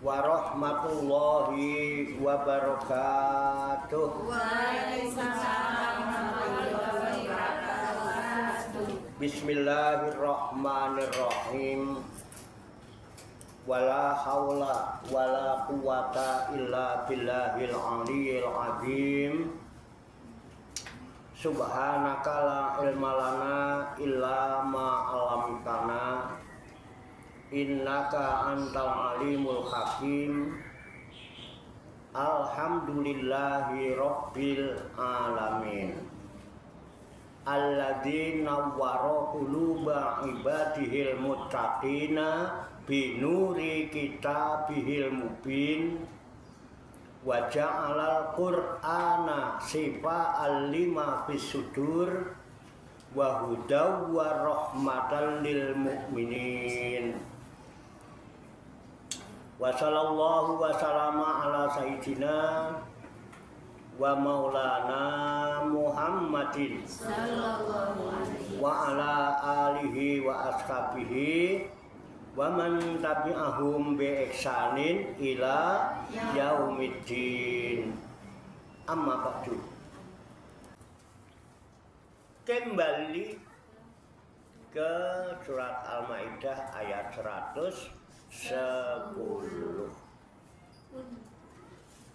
warahmatullahi wabarakatuh. Waalaikumsalam warahmatullahi wabarakatuh. Bismillahirrahmanirrahim. Wala haula wala quwata illa billahil aliyyil azim. Subhanaka la ilma lana illa ma 'allamtana. Innaka antal alimul hakim. Alhamdulillahi rabbil alamin. Alladzi nawwara quluba ibadihil muttaqina binuri kitabihil mubin wa ja'alal qur'ana shifa'an lima fis sudur wa hudaw wa rahmatan lil mu'minin. Wa sallallahu wa sallama ala sayyidina wa maulana Muhammadin Sallallahu alaihi wa ala alihi wa ashabihi wa man tabi'ahum bi ihsanin ila yaumiddin. Amma ba'du. Kembali ke surat Al-Maidah ayat 110.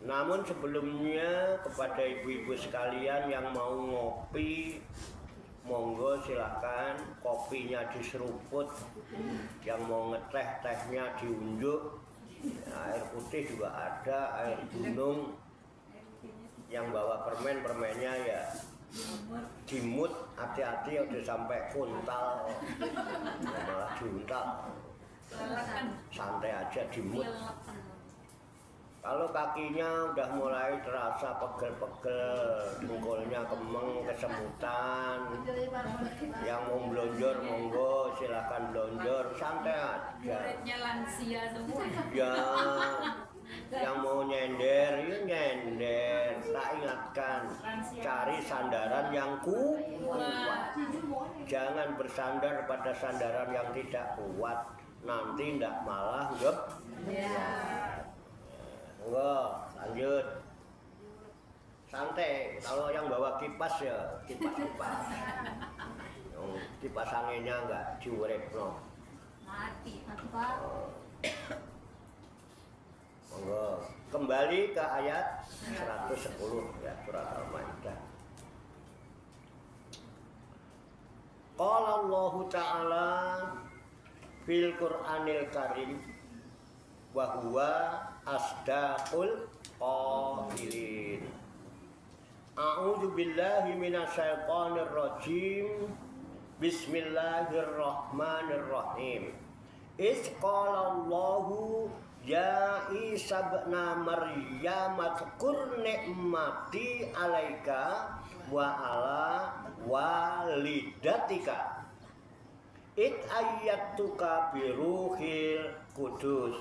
Namun sebelumnya kepada ibu-ibu sekalian yang mau ngopi, monggo silakan, kopinya diseruput. Yang mau ngeteh, tehnya diunjuk. Air putih juga ada, air gunung. Yang bawa permen, permennya ya dimut, hati-hati udah sampai kuntal, malah diuntal. Santai aja, dimut. Kalau kakinya udah mulai terasa pegel-pegel, dengkulnya kemeng, kesemutan, yang mau blonjor monggo silakan blonjor, santai aja. Muridnya lansia semua. Ya, yang mau nyender, ya nyender. Tak ingatkan, cari sandaran yang kuat. Jangan bersandar pada sandaran yang tidak kuat, nanti ndak malah enggak, lanjut. Santai, kalau yang bawa kipas ya kipas. Kipas anginnya enggak diurep no. Mati, Pak. Monggo, kembali ke ayat 110 ya surat Al-Maidah. Qala Allah Ta'ala fil Qur'anil Karim wa huwa asdaqul qailin. A'udzu billahi minasyaitonir rajim. Bismillahirrahmanirrahim. Iz qala Allahu ya Isa ibn Maryam dzkur nikmati 'alaika wa 'ala walidatika. It ayyatuka biruhil kudus.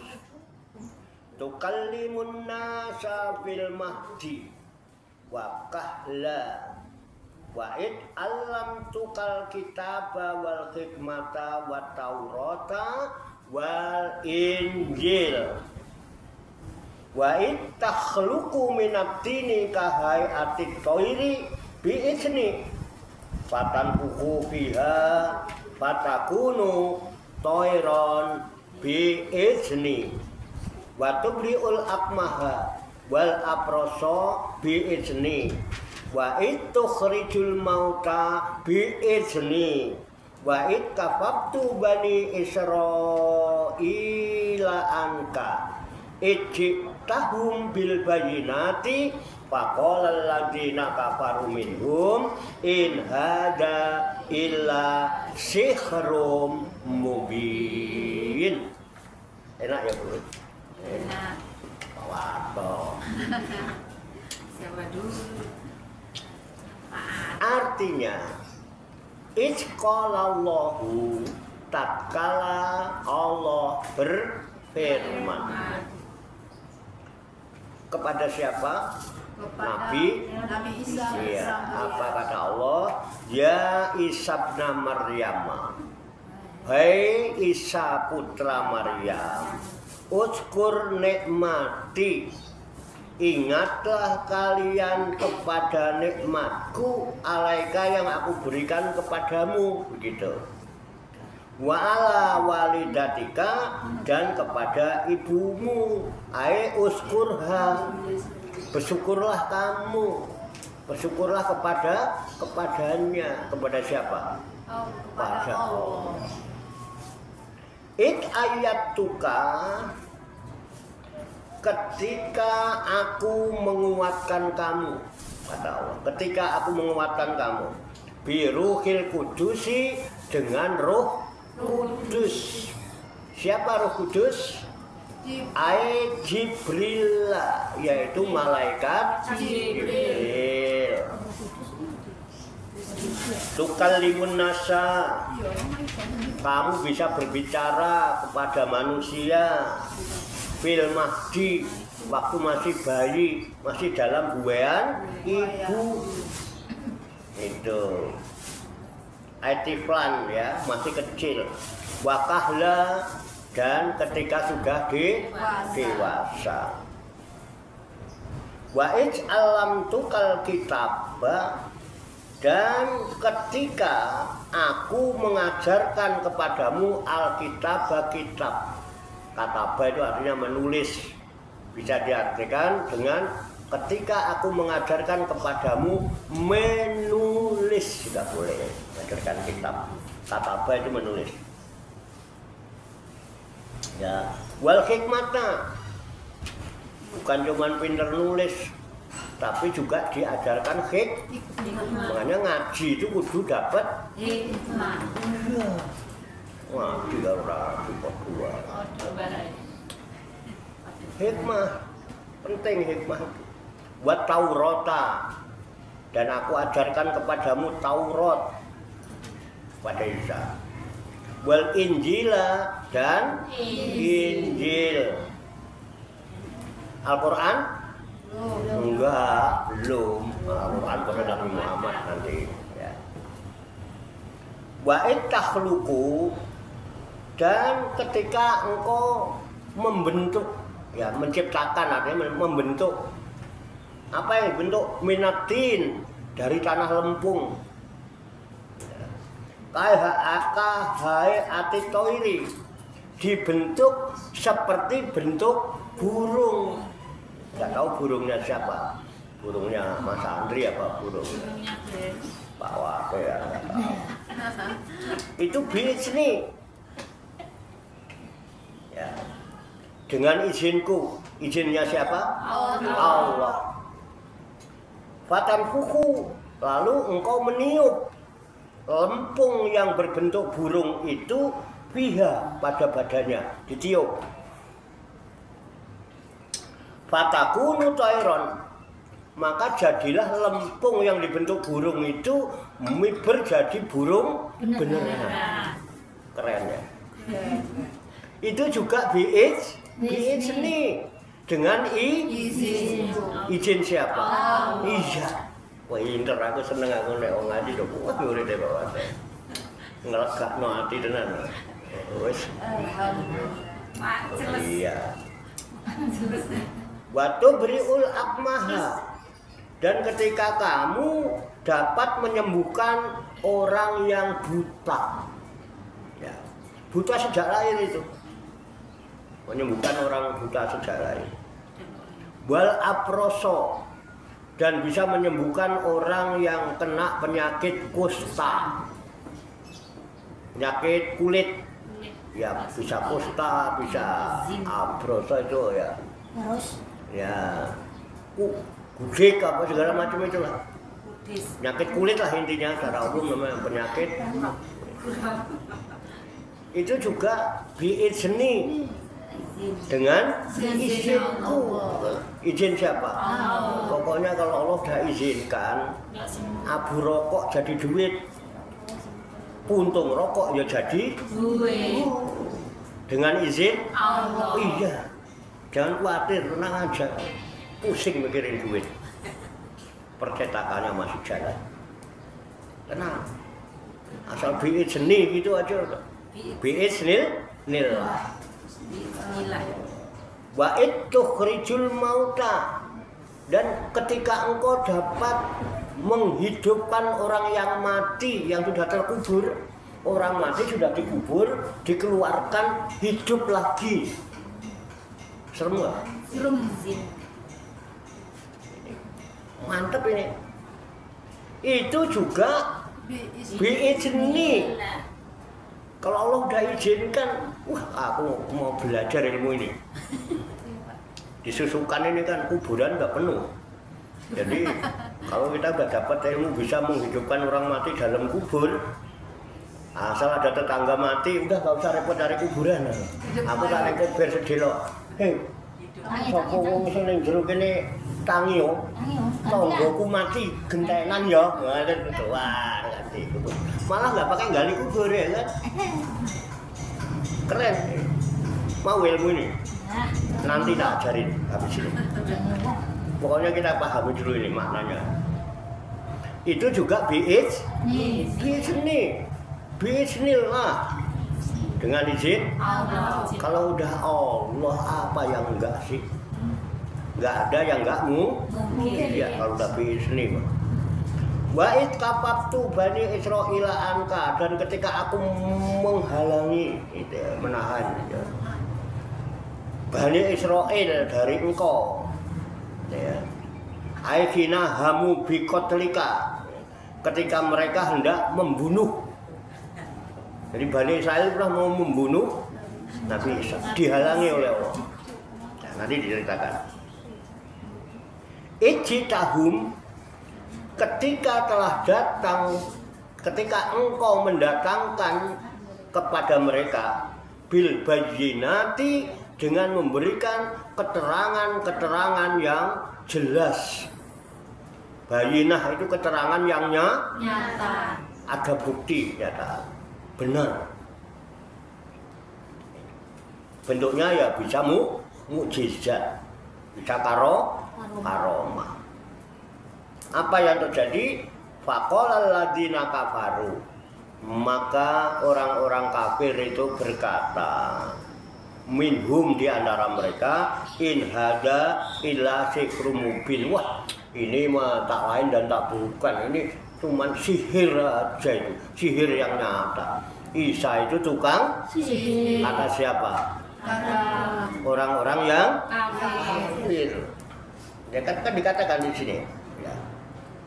Tukallimun nasa fil mahdi wa kahla wa id alam tukal kitaba wal hikmata wa taurata wal injil wa id takhluqu minat tini kahai atik toiri bi isni fatan buku fiha fatakunu toiron bi isni wa tubri'ul akmaha wal aproso bi izni wa itukhrijul mauta bi izni wa itkafabtu bani Israila anka ijtahum bil bayinati faqala alladziina kafaru minhum in hada illa sihrun mubin. Enak ya Bu? Enak. Waduh. Siapa dulu? Artinya Iqalallahu tatkala Allah berfirman kepada siapa? Nabi Isa. Iya, apa kata Allah? Ya Isa bin Maryam. Hai Isa putra Maryam. Uskur nikmati, ingatlah kalian kepada nikmatku alaika yang aku berikan kepadamu, begitu. Wa ala walidatika, dan kepada ibumu, ai uskurha, bersyukurlah kamu, bersyukurlah kepadanya. Kepada siapa? Kepada Allah. Ik ayatuka, ketika aku menguatkan kamu, kata Allah, ketika aku menguatkan kamu, biruhil kudusi, dengan roh kudus. Siapa roh kudus? Ai Jibril, yaitu malaikat Jibril. Tukallimun nasa, kamu bisa berbicara kepada manusia fil mahdi, waktu masih bayi, masih dalam buayan ibu. Itu aitiflan, ya, masih kecil. Wakahla, dan ketika sudah dewasa. Wa alam tukal kitab, dan ketika aku mengajarkan kepadamu alkitab, kitab. Kataba itu artinya menulis, bisa diartikan dengan ketika aku mengajarkan kepadamu menulis, juga boleh mengajarkan kitab. Kataba itu menulis, ya. Wal hikmata, bukan cuma pinter nulis, tapi juga diajarkan hikmah. Makanya ngaji itu kudu dapat hikmah. Ngaji orang cukup dua. Hikmah penting, hikmah. Buat Taurata, dan aku ajarkan kepadamu Taurat pada Isa. Wal Injila, dan Injil. Al-Quran? Enggak, belum. Al-Quran pada Nabi Muhammad nanti, ya. Wa takhluqu, dan ketika engkau membentuk, ya, menciptakan, artinya membentuk. Apa yang dibentuk? Minatin, dari tanah lempung. Kahai atitoiri, dibentuk seperti bentuk burung. Nggak tahu burungnya siapa, burungnya Mas Andri apa burungnya Pak Wate, ya, nggak tahu. Itu bisnis, ya, dengan izinku. Izinnya siapa? Allah. Fatan fuku, lalu engkau meniup lempung yang berbentuk burung itu fiha, pada badannya, ditiup. Fatakunu tairon, maka jadilah lempung yang dibentuk burung itu berjadi burung beneran. Keren, ya. Itu juga biizni, dengan izin siapa? Iya. Wah, pinter, aku seneng, aku nek wong ngaji lho. Wah, urip deh Pak. Ngelegakno ati tenan. Wis. Iya. Waktu beriul akmaha, dan ketika kamu dapat menyembuhkan orang yang buta, ya, buta sejak lahir itu, menyembuhkan orang buta sejak lahir. Wal aproso, dan bisa menyembuhkan orang yang kena penyakit kusta, penyakit kulit, ya, bisa kusta, bisa abroso itu, ya. Terus? Ya, gudik apa segala macam itulah. Penyakit kulit lah intinya, secara umum namanya penyakit. Itu juga biizni, dengan izinku. Izin siapa? Pokoknya kalau Allah udah izinkan, abu rokok jadi duit, puntung rokok ya jadi duit, dengan izin Allah. Iya, jangan khawatir, tenang aja. Pusing mikirin duit, percetakannya masih jalan, tenang. Asal biizni gitu aja. Biiznillah. Wa tukhrijul mauta, dan ketika engkau dapat menghidupkan orang yang mati, yang sudah terkubur. Orang mati sudah dikubur, dikeluarkan, hidup lagi. Serem nggak? Serem. Mantep ini. Itu juga biizni. Kalau Allah udah izinkan, wah aku mau belajar ilmu ini. Disusukan ini kan kuburan nggak penuh. Jadi kalau kita udah dapat ilmu bisa menghidupkan orang mati dalam kubur, asal ada tetangga mati, udah gak usah repot dari kuburan. Aku tak nek kubur sedelo. Hei, sapa wong sing ning jero kene tangi yo. Tonggoku mati gentenan ya. Ngoten doang ngerti. Malah nggak pakai gali kubur ya kan. Keren. Mau ilmu ini. Nanti tak ajarin habis ini. Pokoknya kita pahami dulu ini maknanya. Itu juga biizni. Bismillah, dengan izin Allah. Kalau udah Allah, apa yang enggak sih? Enggak ada yang enggak mungkin. Ya kalau udah bismillah. Wa id kafaftu bani Israila anka, dan ketika aku menghalangi itu menahan ya, Bani Israil dari engkau ya. Aikina hamu bikotlika, ketika mereka hendak membunuh. Jadi Bani Israil pernah mau membunuh Nabi Isa, dihalangi oleh Allah. Nanti diceritakan. Ijtahum, ketika telah datang, ketika engkau mendatangkan kepada mereka bil bayyinati, dengan memberikan keterangan-keterangan yang jelas. Bayyinah itu keterangan yang nyata, ada bukti nyata, benar. Bentuknya ya bisa mukjizat, bisa karomah. Apa yang terjadi? Faqalal ladzina kafaru, maka orang-orang kafir itu berkata, minhum, di antara mereka, in hada illa sihrun mubin. Wah, ini mah tak lain dan tak bukan, ini cuman sihir aja, itu sihir yang nyata. Isa itu tukang sihir. Kata siapa? Orang-orang yang kafir. Ya kan dikatakan di sini. Ya.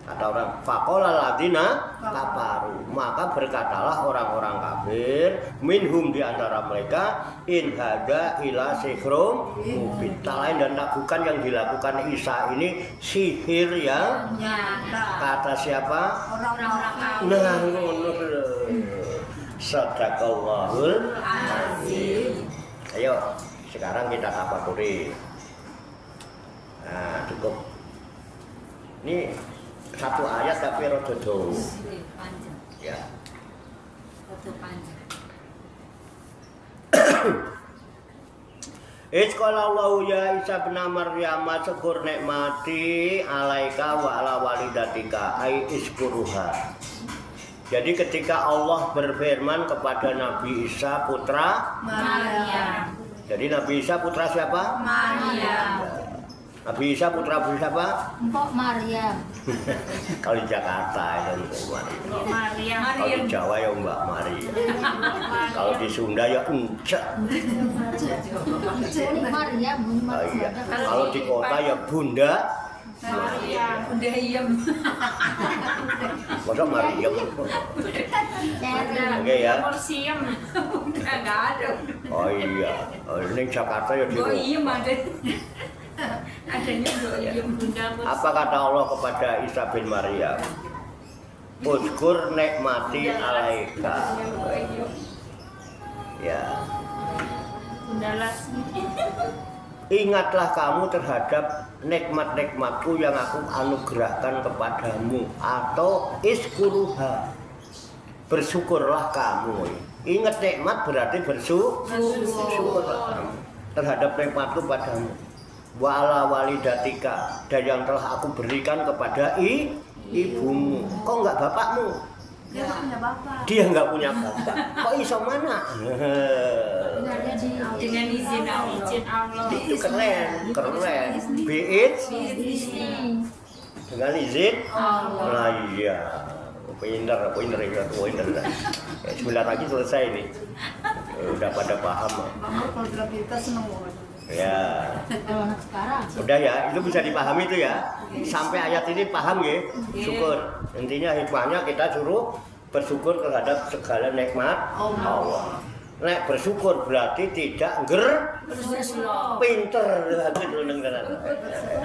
Kata orang faqala ladzina kafaru, maka berkatalah orang-orang kafir, minhum, di antara mereka, in hada ila sihrun mubin. Tak lain dan tak bukan yang dilakukan Isa ini sihir yang nyata. Kata siapa? Orang-orang kafir. Nah, ngono lho. Sadaqallahul azim. Ayo, sekarang kita tafakuri. Nah, cukup. Ini satu ayat tapi rada dawa. Ya. Rada panjang. Isqalallahu ya Isa bin Maryam, syukur nikmati alaika wa ala walidatika, ai iskuruha. Jadi ketika Allah berfirman kepada Nabi Isa putra Maryam. Jadi Nabi Isa putra siapa? Maryam. Nabi Isa putra siapa? Mbok Maryam. Kalau di Jakarta itu Mbok Maryam. Kalau di Jawa ya Mbak Maryam. Kalau di Sunda ya Encek. Maryam. Oh, iya. Kalau di kota ya Bunda Maryam. Bunda Iem. Masa Maryam? Oke ya. Enggak ada. Oh iya. Oh, ini Jakarta ya di kota. Iem ada. Adanya Bunda. Apa kata Allah kepada Isa bin Maryam? Uzkur nikmati alaika. Ya. Ingatlah kamu terhadap nikmat-nikmatku yang aku anugerahkan kepadamu, atau iskuruha, bersyukurlah kamu. Ingat nikmat berarti bersyukurlah kamu terhadap nikmatku padamu. Wa ala walidatika, dan yang telah aku berikan kepada ibumu. Kok enggak bapakmu? Dia nggak punya bapak. Kok iso mana? Dengan izin Allah. Itu keren. Biit dengan izin Allah. lah iya. Pinter. Sebentar lagi selesai nih. Udah pada paham. Kalau bilang kita seneng banget. Ya. Kalau anak sekarang. Udah ya, itu bisa dipahami itu ya. Sampai ayat ini paham ya. Syukur. Intinya hikmahnya kita suruh bersyukur terhadap segala nikmat Allah. Nek bersyukur berarti tidak pinter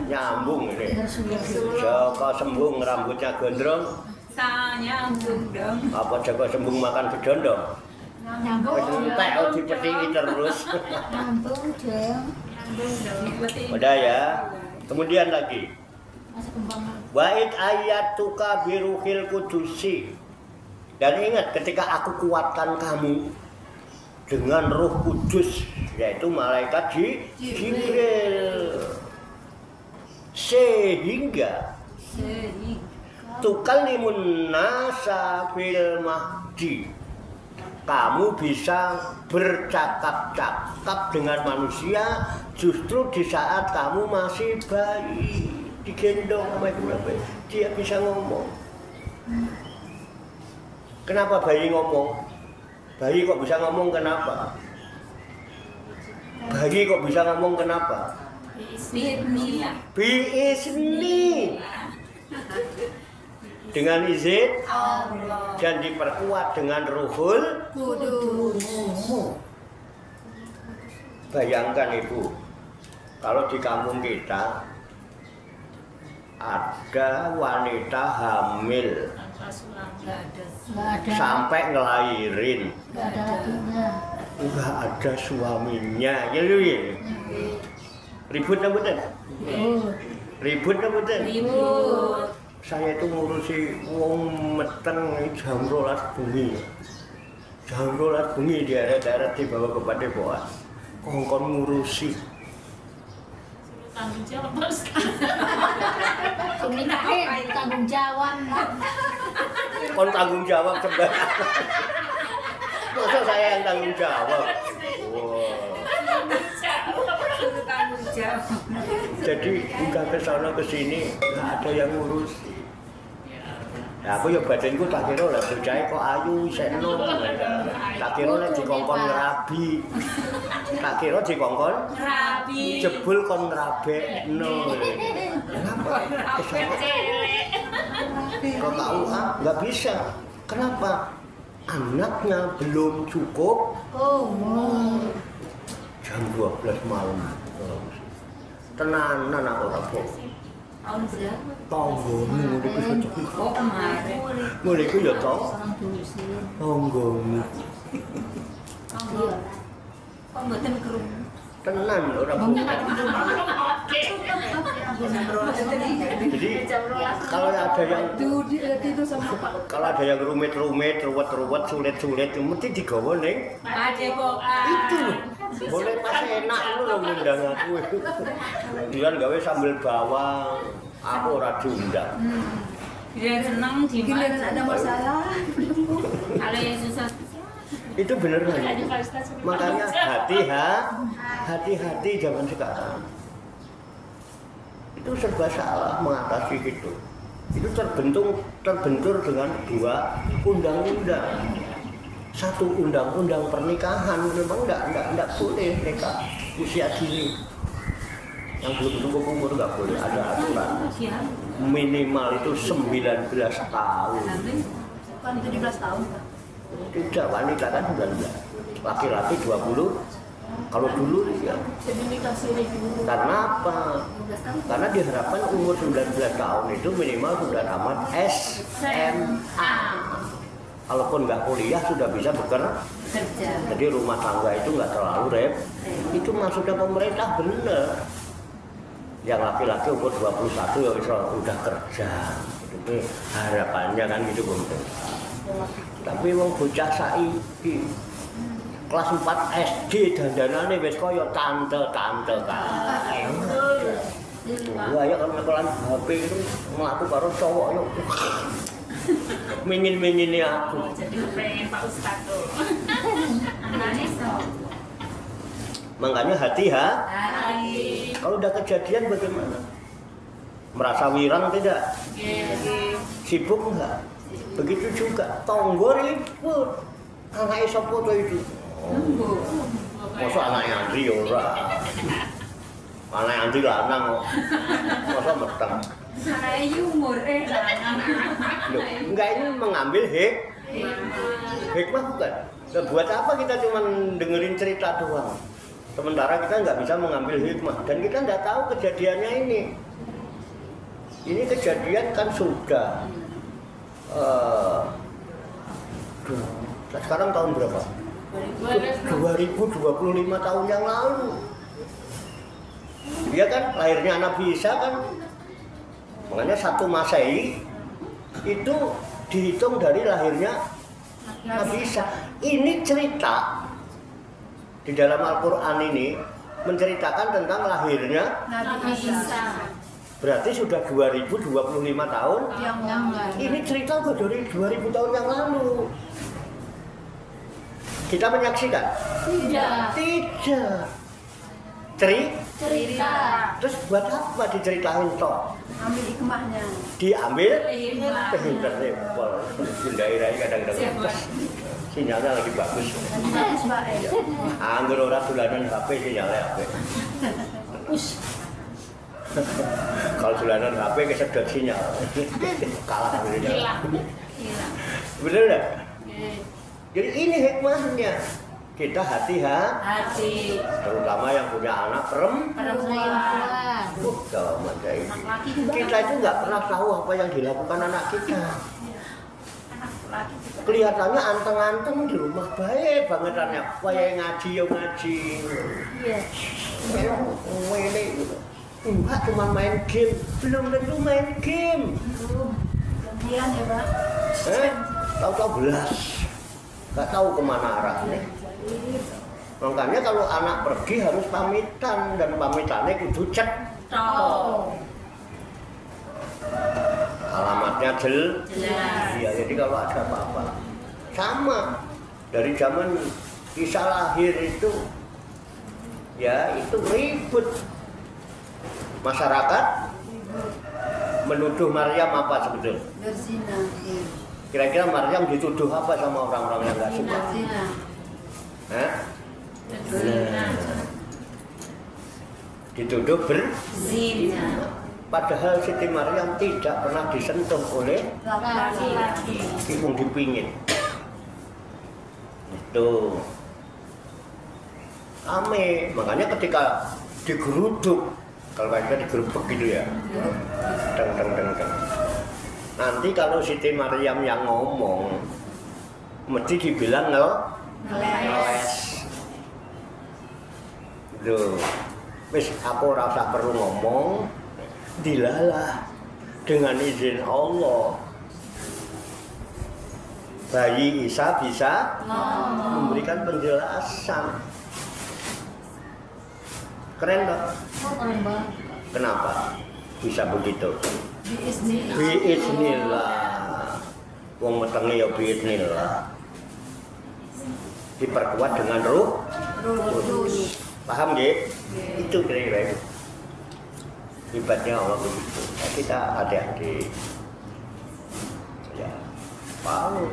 nyambung ini. Joko sembung rambutnya gondrong. Nyambung dong. Apa Joko sembung makan bedondong? Nyambung. Entek dipetiki terus. Nyambung dong. Udah ya. Kemudian lagi. Wa'id ayatuka biruhil kudusi. Dan ingat ketika aku kuatkan kamu dengan Roh Kudus, yaitu malaikat Jibril, sehingga tukallimun nasa fil mahdi, kamu bisa bercakap-cakap dengan manusia justru di saat kamu masih bayi, digendong sama ibu bayi, dia bisa ngomong. Kenapa bayi ngomong? Bayi kok bisa ngomong kenapa? Bayi kok bisa ngomong kenapa? Biizni. Dengan izin dan diperkuat dengan Ruhul Kudus. Bayangkan Ibu, kalau di kampung kita ada wanita hamil sampai ngelahirin, nggak ada suaminya, gitu ya. Ribut apa betul? Ribut apa betul? Saya itu ngurusi wong meteng jam 12 bengi. Jam 12 bengi diaret-aret dibawa ke Padepokan. Kongkon ngurusi. Tanggung jawab bos. Nikahin tanggung jawab. Kon tanggung jawab coba. Masa saya yang tanggung jawab? Wow. Tanggung jawab. Jadi udah ke sana ke sini nggak ada yang ngurusi. Ya aku ya badanku tak kira lah bocah kok ayu seno. Tak kira nek dikongkon ngerabi. Tak kira dikongkon Rabi. jebul kon ngrabekno. Kenapa? Kok tahu nggak bisa. Kenapa? Anaknya belum cukup jam 12 malam. Tenanan aku rapo. Tonggomu mulai ku sejak Oh kemarin. mulai ku ya toh. Tonggomu. Kok mboten krungu. Tenan orang Jadi kalau ada yang rumit-rumit, ruwet-ruwet, sulit-sulit, mesti digawa ning Padepokan. itu. Boleh pas enak lu lo ngundang aku. Dia gawe sambel bawang, aku ora diundang. Dia senang di mana? Ada masalah. Kalau yang susah Itu beneran. Makanya hati-hati zaman sekarang. Itu serba salah mengatasi itu. Itu terbentur dengan dua undang-undang. Satu undang-undang pernikahan memang enggak boleh nikah usia dini. Yang belum cukup umur enggak boleh, ada aturan. Minimal itu 19 tahun. Kan 17 tahun. Tidak, wanita kan 19. Laki-laki 20. Kalau dulu ya. Jadi nikah siri dulu. Karena apa? Karena diharapkan umur 19 tahun itu minimal sudah tamat SMA. Kalaupun nggak kuliah sudah bisa bekerja. Jadi rumah tangga itu nggak terlalu Itu maksudnya pemerintah bener. Yang laki-laki umur 21 ya udah kerja. Itu harapannya kan gitu pemerintah. Tapi wong bocah saiki kelas 4 SD dandanane wis kaya tante-tante kae. Iya ya kalau ngekolan HP itu melaku karo cowok yo. Mingin-mingini aku. Jadi pengen Pak Ustadz tuh. Anaknya Makanya hati-hati. Kalau udah kejadian bagaimana? Merasa wirang tidak? Sibuk enggak? Begitu juga tonggo ribut. Anaknya sopo tuh itu? Masa anaknya Andri ora? Anaknya Andri lanang kok. Masa meteng? anaknya humor Loh, enggak ini mengambil hikmah bukan? Nah, buat apa kita cuma dengerin cerita doang? Sementara kita nggak bisa mengambil hikmah dan kita nggak tahu kejadiannya ini. Ini kejadian kan sudah sekarang tahun berapa? 2025 tahun yang lalu. Dia kan lahirnya Nabi Isa kan, makanya 1 Masehi itu dihitung dari lahirnya Nabi Isa. Ini cerita di dalam Al-Quran ini menceritakan tentang lahirnya Nabi Isa. berarti sudah 2025 tahun. Yang lalu. Ini cerita udah dari 2000 tahun yang lalu. Kita menyaksikan? Tidak. Cerita. Terus buat apa diceritain toh? Ambil hikmahnya. Diambil pinter-pinter. Daerah ini kadang-kadang sinyalnya lagi bagus. Bagus baik. Anggur orang dolanan HP sinyalnya apik. Kalau dolanan HP kesedot sinyal. Kalah sinyal. Bener enggak? Jadi ini hikmahnya. Kita hati-hati, terutama yang punya anak perempuan. Zaman kayak ini. Kita itu nggak pernah tahu apa yang dilakukan anak kita. Kelihatannya anteng-anteng di rumah baik bangetannya. Wah ngaji ya ngaji. Wele, enggak cuma main game, belum tentu main game. Gantian ya Pak. Tahu-tahu belas, nggak tahu kemana arahnya. Makanya kalau anak pergi harus pamitan dan pamitannya kudu cek. Alamatnya jelas. Iya, jadi kalau ada apa-apa sama dari zaman Isa lahir itu ya itu ribut. Masyarakat menuduh Maryam apa sebetulnya? Berzina. Kira-kira Maryam dituduh apa sama orang-orang yang nggak suka? Berzina. Dituduh berzina. Padahal Siti Maryam tidak pernah disentuh oleh Laki-laki. ibu dipingin. Itu ame, makanya ketika digeruduk, kalau kita digerubuk gitu ya, deng. Nanti kalau Siti Maryam yang ngomong, mesti dibilang ngeles. Duh, wis aku rasa perlu ngomong, dilalah dengan izin Allah. Bayi Isa bisa memberikan penjelasan. Keren tak? Kenapa bisa begitu? Biiznillah. Wong metenge ya biiznillah. Diperkuat dengan ruh. Paham nggih? Itu kira-kira itu. Hebatnya Allah begitu. Nah, kita hati-hati. Ya, paham.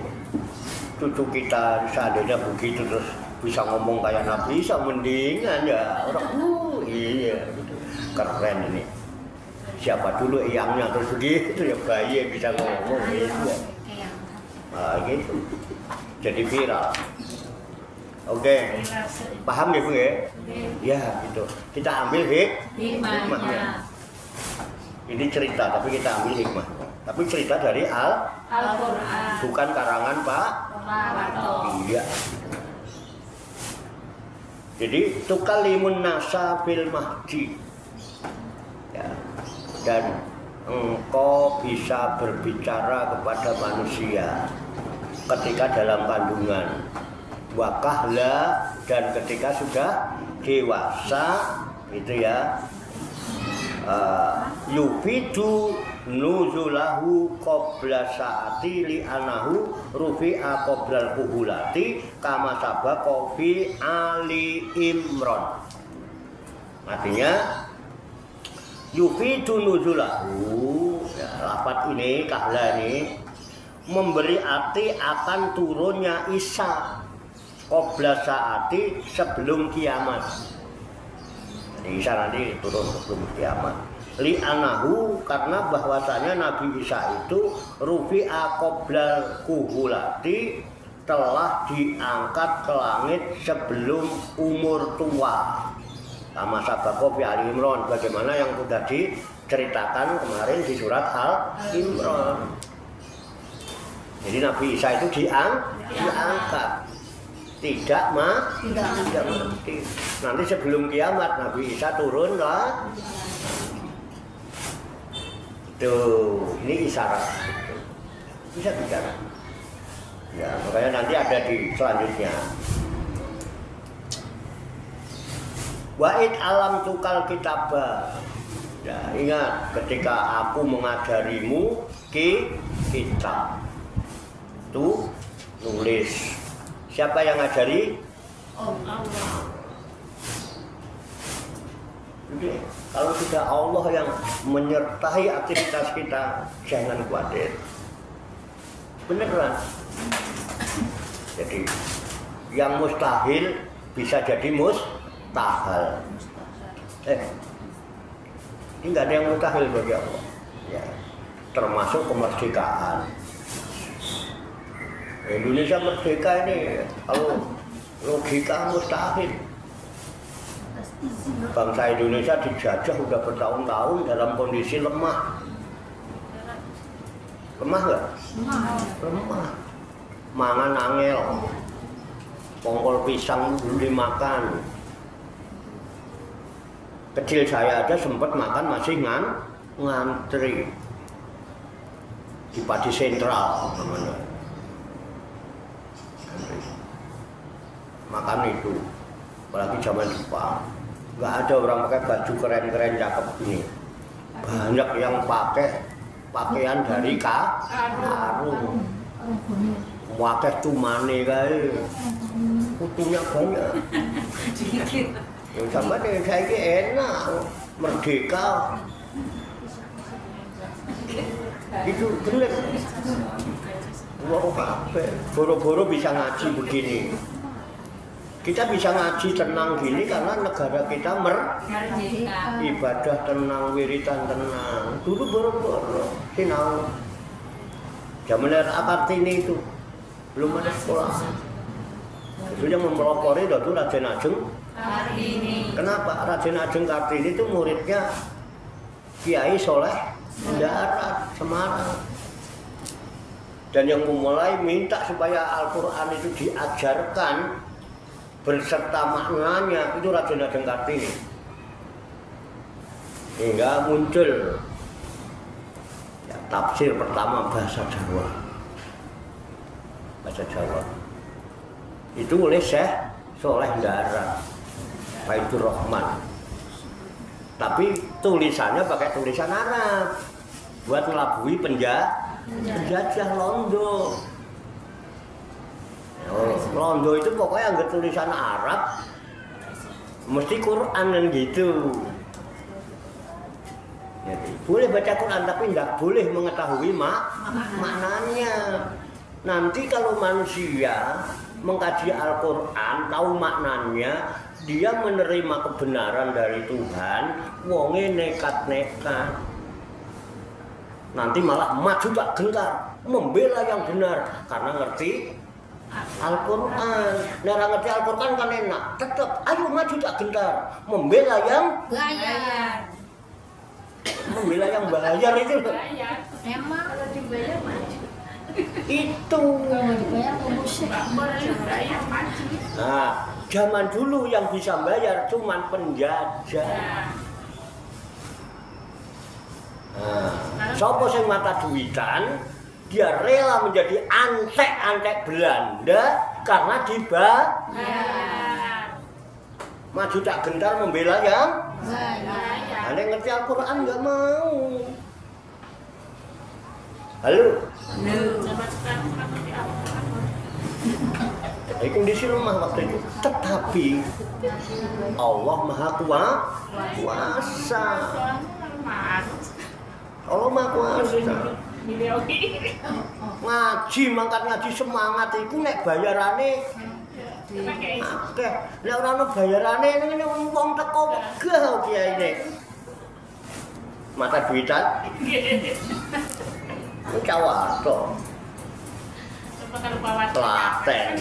Cucu kita seandainya begitu terus bisa ngomong kayak Nabi Isa mendingan ya orang. Iya, gitu. Keren ini. Siapa dulu eyangnya terus begitu ya bayi bisa ngomong gitu. Nah, gitu. Jadi viral. Oke, paham ya Bu ya? Ya gitu. Kita ambil hikmahnya. Ini cerita, tapi kita ambil hikmah. Tapi cerita dari Al-Quran, bukan karangan Pak Harto. Iya. Jadi tukalimun nasa fil mahdi. Ya. Dan engkau bisa berbicara kepada manusia ketika dalam kandungan. Wakahla dan ketika sudah dewasa itu ya yufidu nuzulahu qabla saati li anahu rufi'a qablal kuhulati kama sabaqa fi Ali Imran. Artinya yufidu nuzulahu, ya, lafaz ini kahla ini memberi arti akan turunnya Isa qabla saati sebelum kiamat. Jadi Isa nanti turun sebelum kiamat. Li anahu, karena bahwasanya Nabi Isa itu rufi'a qoblal kuhulati, telah diangkat ke langit sebelum umur tua. Sama sabako fi Ali Imran, bagaimana yang sudah diceritakan kemarin di surat Al-Imran. Jadi Nabi Isa itu diangkat, tidak mati. Nanti sebelum kiamat Nabi Isa turun lah. Tuh, ini isyarat. Bisa bicara. Ya, makanya nanti ada di selanjutnya. Wa'id alam tukal kitabah. Ya, ingat ketika aku mengajarimu kitab. Tuh, nulis. Siapa yang ngajari? Allah. Jadi, kalau sudah Allah yang menyertai aktivitas kita, jangan khawatir. Beneran. Jadi, yang mustahil bisa jadi mustahil. Ini nggak ada yang mustahil bagi Allah. Ya, termasuk kemerdekaan. Indonesia merdeka ini, kalau logika mustahil. Bangsa Indonesia dijajah udah bertahun-tahun dalam kondisi lemah. Lemah nggak? Lemah. Mangan angel, pongkol pisang belum dimakan. Kecil saya aja sempat makan masih ngantri di Padi Sentral namanya. Makan itu, apalagi zaman Jepang. Nggak ada orang pakai baju keren-keren cakep ini. Banyak yang pakai pakaian dari karung. Wakeh tumane kae. Kutunya banyak. Yang sama dengan saya ini enak, merdeka. Itu bener. Wah, apa? Boro-boro bisa ngaji begini. Kita bisa ngaji tenang gini karena negara kita ibadah tenang, wiritan tenang. Dulu boro-boro sinau. Zaman Kartini itu belum ada sekolah. Itu yang mempelopori itu Raden Ajeng Kartini. Kenapa? Raden Ajeng Kartini itu muridnya Kiai Soleh Darat Semarang. Dan yang memulai minta supaya Al-Quran itu diajarkan berserta maknanya itu Raden Ajeng Kartini. Hingga muncul ya, tafsir pertama bahasa Jawa. Bahasa Jawa itu oleh Syekh Soleh Darat Baitur Rahman. Tapi tulisannya pakai tulisan Arab buat melabui penjajah Londo. Londo itu pokoknya nggak tulisan Arab, mesti Quran dan gitu. Jadi, boleh baca Quran tapi nggak boleh mengetahui maknanya. Nanti kalau manusia mengkaji Al-Quran, tahu maknanya, dia menerima kebenaran dari Tuhan, wonge nekat-nekat. Nanti malah maju tak gentar, membela yang benar karena ngerti Al-Quran. Nah, ngerti Al-Quran kan enak, tetap ayo maju tak gentar, membela yang Bayar. membela yang bayar itu. Emang kalau dibayar maju. Itu. Kalau dibayar musik. Nah, zaman dulu yang bisa bayar cuman penjajah. Nah, sopo sing mata duitan, dia rela menjadi antek-antek Belanda karena dibayar. Maju tak gentar membela yang Bayar. Nek ngerti Al-Quran nggak mau. Halo? Coba sekarang ngerti Al-Quran. Itu kondisi lemah waktu itu. Tetapi Allah Maha Kuasa. Allah Maha Kuasa. Ngaji, mangkat ngaji semangat itu nek bayarane akeh. Nek ora ono bayarane ngene wong teko wegah kiai nek. Mata duitan. Ku cawato. Klaten.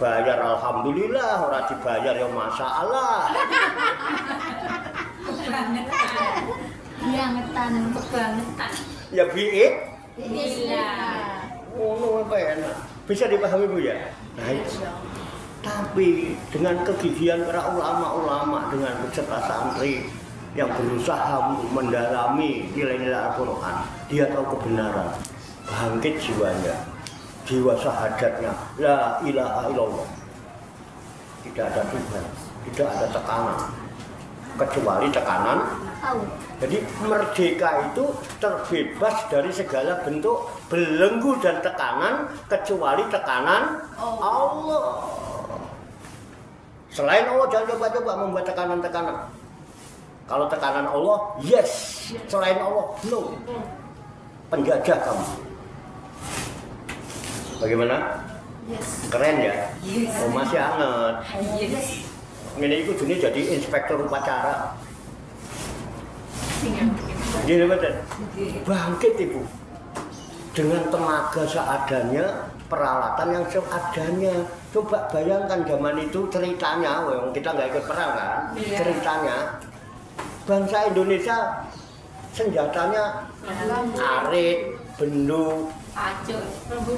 Bayar alhamdulillah, ora dibayar ya masalah. Bangetan. Ya biik. Iya. Ngono apa enak. Bisa dipahami Bu ya? Nah, itu. Tapi dengan kegigihan para ulama-ulama dengan beserta santri yang berusaha mendalami nilai-nilai Al-Quran, dia tahu kebenaran, bangkit jiwanya, jiwa syahadatnya, la ilaha illallah. Tidak ada Tuhan, tidak ada tekanan, kecuali tekanan. Jadi merdeka itu terbebas dari segala bentuk belenggu dan tekanan, kecuali tekanan Allah. Selain Allah jangan coba-coba membuat tekanan-tekanan. Kalau tekanan Allah, yes. Selain Allah, no. Penjajah kamu. Bagaimana? Yes. Keren ya? Yes. Oh, masih hangat. Yes. Ini ikut dunia jadi inspektur upacara. Gini betul. Bangkit Ibu. Dengan tenaga seadanya, peralatan yang seadanya. Coba bayangkan zaman itu ceritanya, kita nggak ikut perang kan? Yeah. Ceritanya, bangsa Indonesia senjatanya arit, bendu,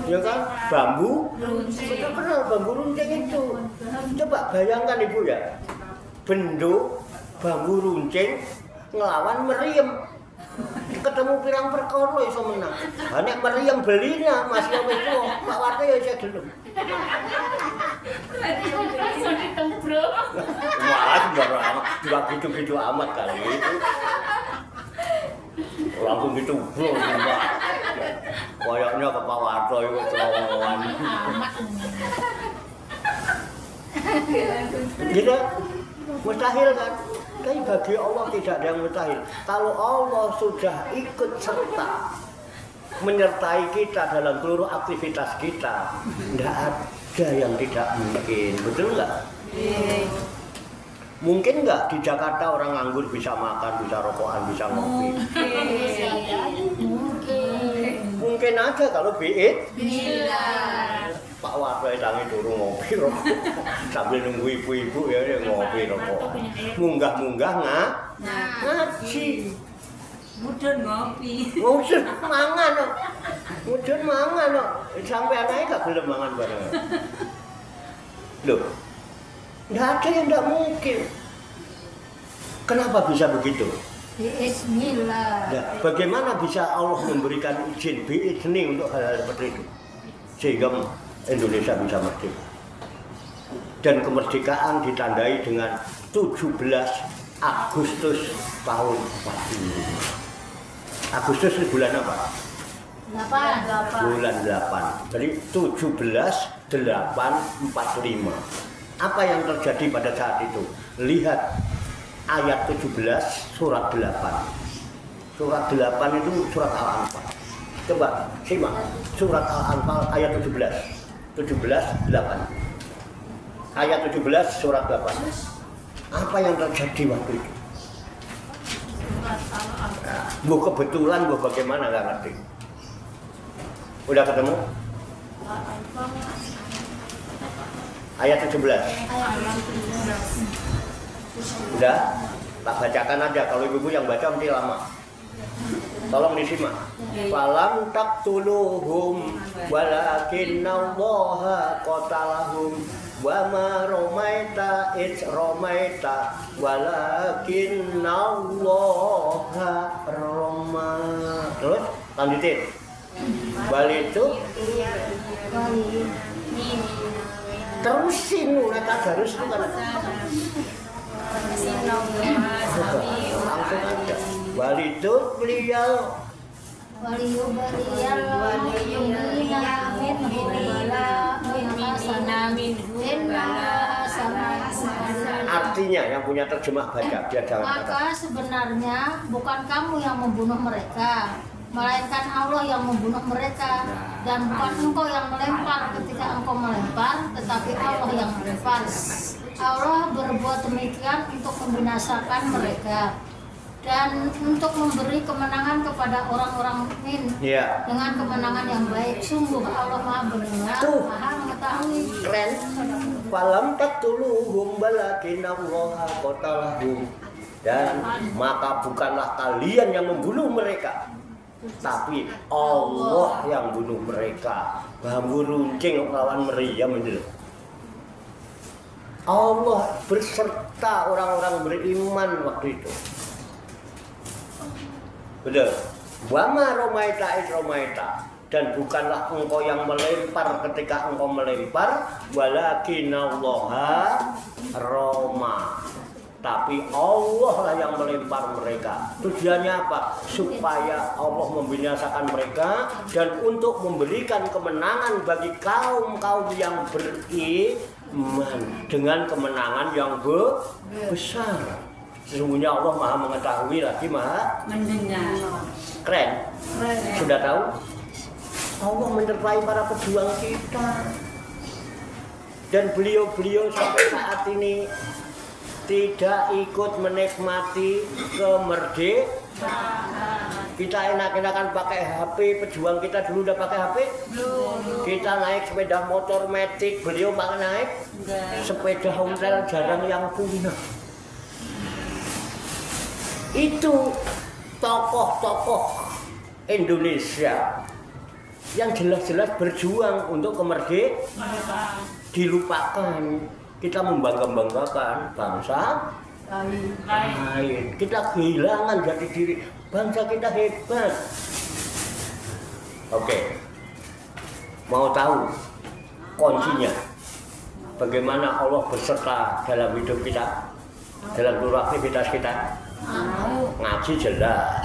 ya kan? Bambu, kita kenal bambu runcing itu. Coba bayangkan Ibu ya, bendu, bambu runcing ngelawan meriam. Ketemu pirang perkara iso menang. Ha nek meriam belinya Mas yo wis Pak Warte ya saya gelem. Iso ditembro. Wah, juga gitu-gitu amat kali itu. Langsung gitu, bro. Kayaknya ke Pak Warte itu terowongan. Gitu, mustahil kan? Tapi bagi Allah tidak ada yang mustahil. Kalau Allah sudah ikut serta menyertai kita dalam seluruh aktivitas kita, tidak ada yang tidak mungkin. Betul nggak? Mungkin nggak di Jakarta orang nganggur bisa makan, bisa rokokan, bisa ngopi? Mungkin aja kalau biit. Pak Warte tangi turun ngopi rokok sambil nunggu ibu-ibu ya dia ngopi rokok. Munggah-munggah ngaji. Mudun ngopi. Mudun mangan kok. Mudun mangan kok. Sampai anaknya gak gelem mangan bareng. Loh. Enggak ada yang enggak mungkin. Kenapa bisa begitu? Bismillah. Nah, bagaimana bisa Allah memberikan izin biizni untuk hal-hal seperti itu? Sehingga Indonesia bisa merdeka. Dan kemerdekaan ditandai dengan 17 Agustus tahun 45. Agustus itu bulan apa? 8. Bulan 8. Jadi 17/8/45. Apa yang terjadi pada saat itu? Lihat ayat 17 surat 8. Surat 8 itu surat Al-Anfal. Coba simak surat Al-Anfal ayat 17. 17/8. Ayat 17 surat 8. Apa yang terjadi waktu itu? Bu kebetulan bu bagaimana nggak ngerti. Udah ketemu? Ayat 17. Udah? Tak bacakan aja. Kalau ibu-ibu yang baca nanti lama. Tolong disimak. Falam taqtuluhum walakinnallaha qatalahum wa ma ramaita id ramaita walakinnallaha rama. Terus lanjutin. Balitu terusin mereka harus itu kan. Langsung aja. Walidut beliau Waliyubaliyal mu'minina artinya yang punya terjemah baca biar jangan kata. Maka sebenarnya bukan kamu yang membunuh mereka, melainkan Allah yang membunuh mereka, dan bukan engkau yang melempar ketika engkau melempar, tetapi Allah yang melempar. Allah berbuat demikian untuk membinasakan mereka dan untuk memberi kemenangan kepada orang-orang mukmin Iya. dengan kemenangan yang baik. Sungguh Allah Maha mendengar, Maha mengetahui. Keren. Falam taqtuluhum balakinallaha qatalahum. Dan maka bukanlah kalian yang membunuh mereka, tapi Allah yang bunuh mereka. Bambu runcing lawan meriam itu. Allah berserta orang-orang beriman waktu itu. Betul. Wama romaita id romaita, dan bukanlah engkau yang melempar ketika engkau melempar, walakinallaha roma, tapi Allah lah yang melempar mereka. Tujuannya apa? Supaya Allah membinasakan mereka dan untuk memberikan kemenangan bagi kaum-kaum yang beriman dengan kemenangan yang besar. Sesungguhnya Allah Maha mengetahui lagi Maha mendengar. Keren. Sudah tahu? Allah menyertai para pejuang kita. Dan beliau-beliau sampai saat ini tidak ikut menikmati kemerdekaan. Kita enak-enakan pakai HP, pejuang kita dulu udah pakai HP? Belum. Kita naik sepeda motor metik, beliau pakai naik sepeda ontel jarang yang punya. Itu tokoh-tokoh Indonesia yang jelas-jelas berjuang untuk kemerdekaan. Dilupakan. Kita membangga-banggakan bangsa lain. Kita kehilangan jati diri. Bangsa kita hebat. Oke. Mau tahu kuncinya? Bagaimana Allah berserta dalam hidup kita? Dalam seluruh aktivitas kita? Ngaji jelas.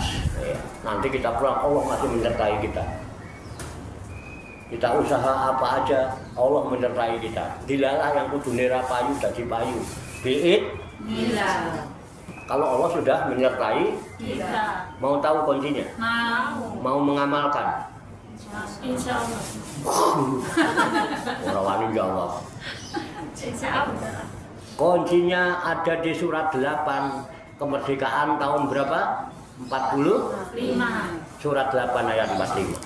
Nanti kita pulang Allah masih menyertai kita. Kita usaha apa aja Allah menyertai kita. Dilalah yang kudu nera payu dadi payu. Biit Bila. kalau Allah sudah menyertai Kita. mau tahu kuncinya? Mau mengamalkan? Insya Allah. Orang wani jawab. Insya Allah. Kuncinya ada di surat 8 kemerdekaan tahun berapa? 40? 5. Surat 8 ayat 45.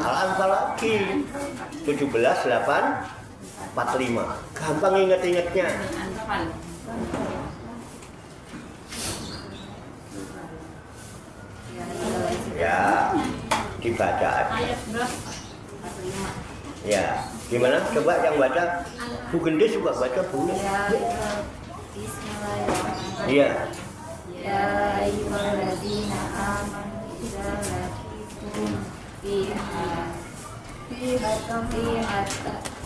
Al-Anfal lagi 17, 8, 45. Gampang inget-ingetnya. Ya, dibaca aja. Ayat berapa? Ya, gimana? Coba yang baca. Bu Gendis juga baca boleh. Bismillahirrahmanirrahim. Iya. Ya ayyuhalladzina amanu idza laqitum fi'atan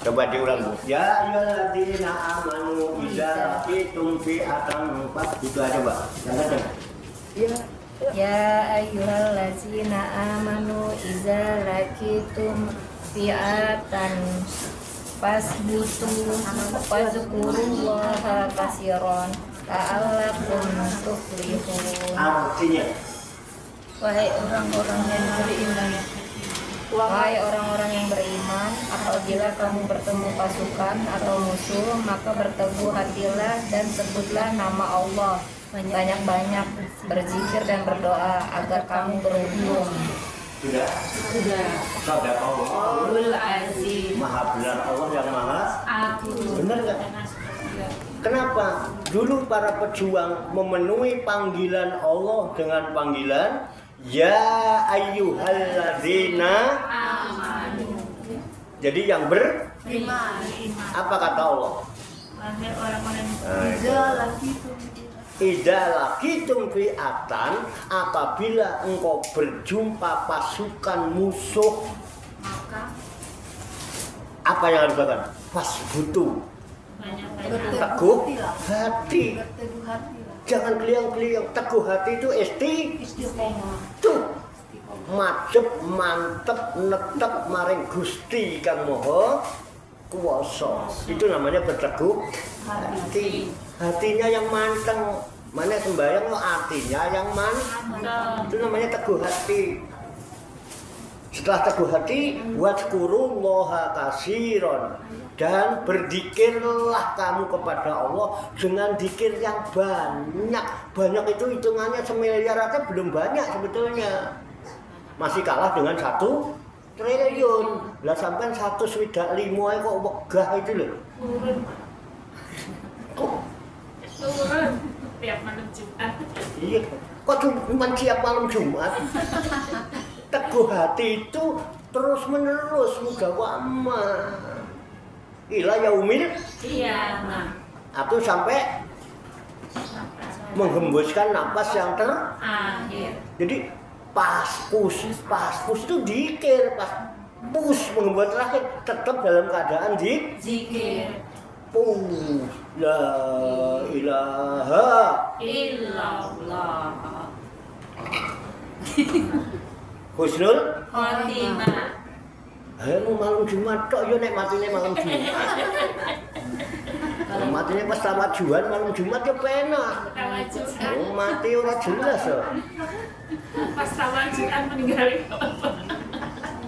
Coba diulang, Bu. Ya ayyuhalladzina amanu idza laqitum fi'atan itu aja, Mbak. Yang ada. Ya ayyuhalladzina amanu idza laqitum fi'atan fazkurullaha katsiran la'allakum tuflihun. Artinya, Wahai orang-orang yang beriman, wahai orang-orang yang beriman, apabila kamu bertemu pasukan atau musuh, maka berteguh hatilah dan sebutlah nama Allah banyak-banyak, berzikir dan berdoa agar kamu beruntung. sudah. Sadaqah Allahul Azim. Maha benar Allah yang maha. Aku. Benar nggak? Kenapa? Dulu para pejuang memenuhi panggilan Allah dengan panggilan Ya ayyuhalladzina Amanu. Jadi yang Beriman. apa kata Allah? Wahai orang-orang Idza laqitum fi'atan, apabila engkau berjumpa pasukan musuh, maka Apa yang harus dilakukan? Pas butuh. Teguh hati. Jangan keliang-keliang. Teguh hati itu istiqomah. Tuh. Madhep, mantep, netep maring Gusti Kang Maha Kuwasa. Itu namanya berteguh hati. Hatinya yang manteng. Mana sembahyang lo artinya yang manteng. Itu namanya teguh hati. Setelah teguh hati, wadkurullaha katsiran, dan berzikirlah kamu kepada Allah dengan zikir yang banyak. Banyak itu hitungannya semiliar aja belum banyak sebetulnya. Masih kalah dengan 1 triliun. Lah sampai 1,5 kok wegah itu loh. Turun tiap malam Jumat. Iya, kok cuma tiap malam Jumat? Teguh hati itu terus menerus mugawama ila yaumil Iya, atau sampai menghembuskan napas yang akhir. jadi pas pus itu dikir, pas pus menghembus terakhir tetap dalam keadaan Zikir. pus la ilaha Illallah. husnul Khotimah. ayo malam Jumat tok yo nek matine malam Jumat. Kalau matine pas tamajuan malam Jumat yo penak. Tawajuan. Oh, mati ora jelas yo. Pas tawajuan meninggalin.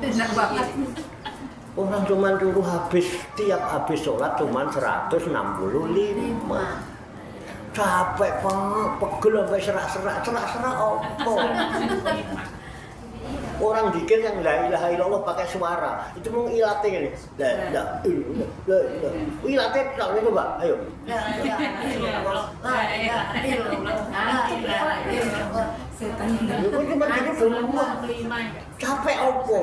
Enak banget. Orang cuman turu tiap habis sholat cuman 165. Capek Pak, pegel sampai serak-serak opo. Orang dikir yang la ilaha illallah pakai suara itu mau ilate gini. La ilate tak boleh coba. Ayo. Itu cuma gitu semua. Capek opo.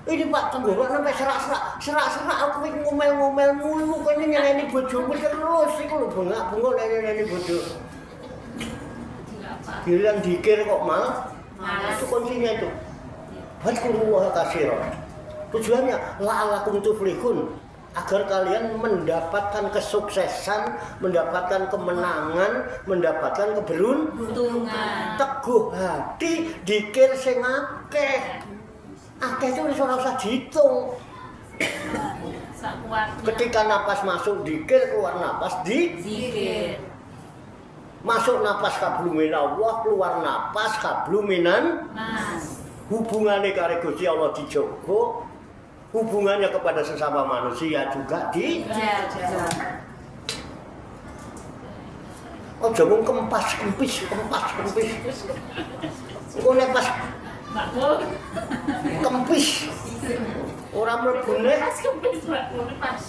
Ini Pak tenggorok sampai serak-serak aku iki ngomel-ngomel mulu kene nyeneni bojomu terus iku lho bengak-bengok nyeneni bojo. Giliran dikir kok malah itu kuncinya itu. Wadkurullaha katsiran. Tujuannya la'allakum tuflihun, agar kalian mendapatkan kesuksesan, mendapatkan kemenangan, mendapatkan keberuntungan. Teguh hati, dikir sing akeh. Akeh itu ora usah dihitung. Ketika napas masuk dikir, keluar napas zikir. Masuk napas kabluminallah, keluar napas kabluminan Mas. Hubungannya karo Gusti Allah dijogo, hubungannya kepada sesama manusia juga dijaga. Aja mung kempis. Engko nek pas kempis ora mlebune Pas.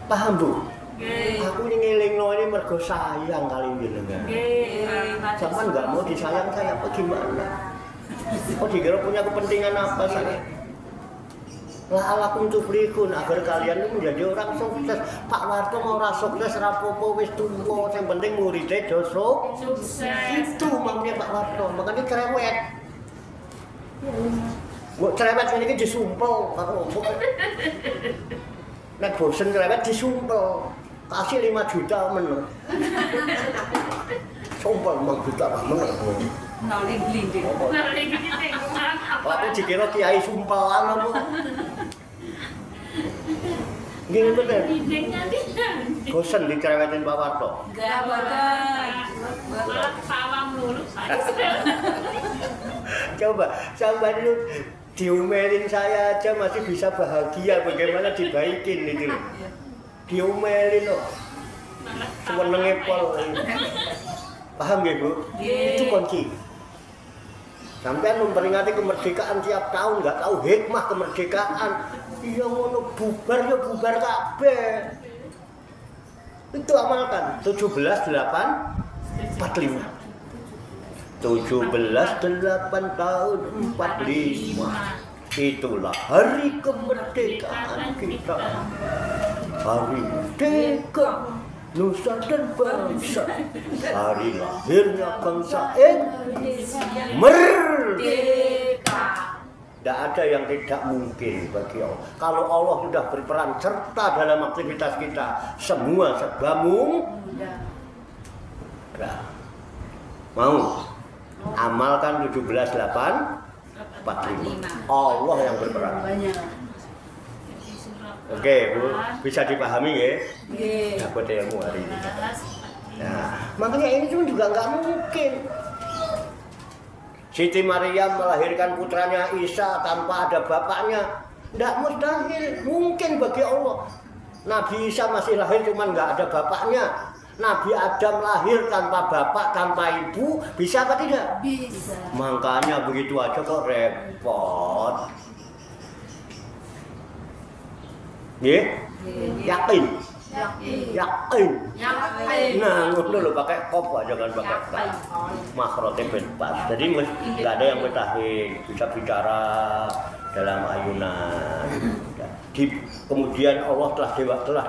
paham Bu? Nggih. Aku ini ngelingno ini mergo sayang kali jenengan. Nggih. Sampeyan nggak mau disayang saya apa gimana? Oh dikira punya kepentingan apa saya? La'allakum tuflihun, agar kalian itu menjadi orang sukses. Pak Warto mau ora sukses rapopo wis tuwa, yang penting muridé do Sukses. itu maunya Pak Warto, makanya cerewet. Mbok cerewet ini disumpel karo nek bosen cerewet disumpel. Kasih 5 juta men. Sumpel 5 juta men. Noling glinding. Aku dikira kiai sumpelan apa. Gini bener. Bosen dicerewetin Pak Warto. Enggak bosan. Sawang lulu. Coba sampai dulu diomelin saya aja masih bisa bahagia, bagaimana dibaikin itu. Diomelin loh. Sewenenge pol. Paham nggih, Bu? Itu kunci. Sampai memperingati kemerdekaan tiap tahun, nggak tahu hikmah kemerdekaan. Iya ngono bubar ya bubar kabeh. Itu amalkan 17/8/45. 17/8 tahun 45. Itulah hari kemerdekaan kita. Hari merdeka Nusa dan bangsa, hari lahirnya bangsa Indonesia merdeka. Tidak ada yang tidak mungkin bagi Allah. Kalau Allah sudah berperan serta dalam aktivitas kita, semua serba mudah. Mau? Amalkan 17:8:45. Allah yang berperan. Oke, Bu, bisa dipahami ya? Dapat ilmu hari ini. Nah, makanya ini juga nggak mungkin. Siti Maryam melahirkan putranya Isa tanpa ada bapaknya. Tidak mustahil, mungkin bagi Allah. Nabi Isa masih lahir cuman nggak ada bapaknya. Nabi Adam lahir tanpa bapak, tanpa ibu, bisa apa tidak? Bisa. Makanya begitu aja kok repot. Nggih? Yakin? Yakin. Nah, ngono lho pakai kop aja kan pakai kop. Makhrotnya bebas. Jadi nggak ada yang mustahil, bisa bicara dalam ayunan. Kemudian Allah telah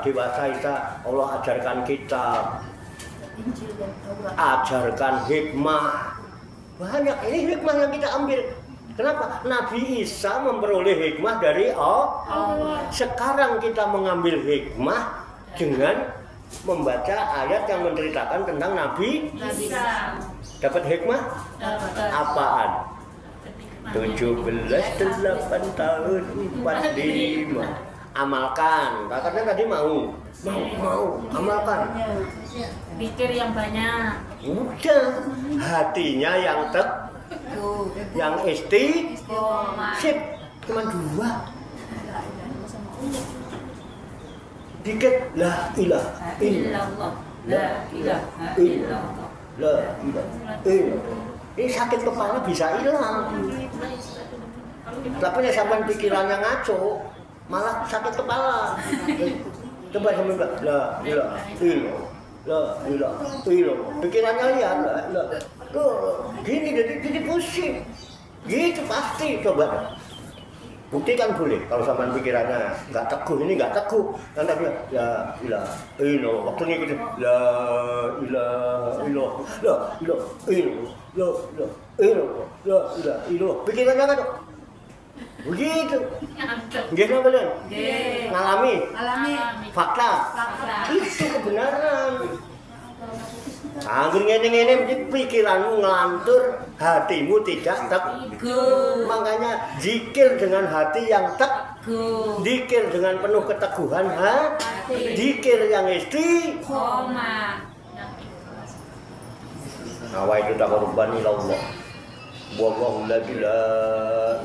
dewasa Isa, Allah ajarkan kitab, ajarkan hikmah. Banyak ini hikmah yang kita ambil. Kenapa? Nabi Isa memperoleh hikmah dari Allah. Sekarang kita mengambil hikmah dengan membaca ayat yang menceritakan tentang Nabi Isa. Dapat hikmah? Apaan? 17:8 tahun 45. Amalkan. Kakaknya tadi mau amalkan. Pikir yang banyak. Udah, hatinya yang yang sip, cuma 2. Dikit la ilaha illallah. La ilaha illallah. La ilaha illallah. Ini sakit kepala bisa hilang. Tapi sampai pikirannya ngaco, malah sakit kepala. Coba sampai bilang la ilaha illallah. La ilaha illallah. Pikirannya liar la. Gini jadi pusing. Gitu pasti coba. Buktikan boleh kalau sampean pikirannya nggak teguh, ini nggak teguh. Nanti bilang la ilaha illallah. Waktu ini gitu la ilaha illallah. La ilaha illallah. La ilaha illallah. Pikirannya kan begitu. Nggih napa Den? Nggih. Ngalami? Alami. Fakta. Itu kebenaran. Anggur ngene-ngene mesti pikiranmu ngelantur, hatimu tidak teguh. Makanya zikir dengan hati yang teguh. Zikir dengan penuh keteguhan hati. Zikir yang istiqomah. Nawa itu tak korban ilallah. Wallahu la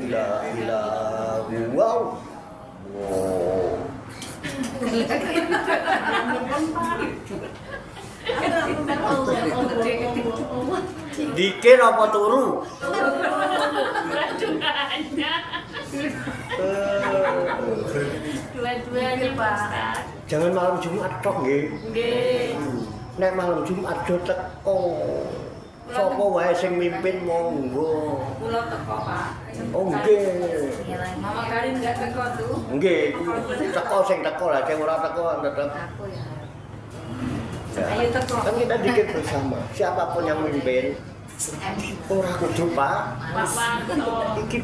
ilaha illa huwa. Wow. Dikir apa turu? Dua-duanya Pak. Jangan malam Jumat tok nggih. Nggih. Nek malam Jumat do teko. Sapa wae sing mimpin monggo. Pulau teko Pak. Oh nggih. Mama Karin nggak teko tuh. Nggih, teko sing teko lah, sing ora teko tetep. Ya. Ayo teko. Kan kita dikir bersama. Siapapun yang mimpin, ora kudu Pak. Iki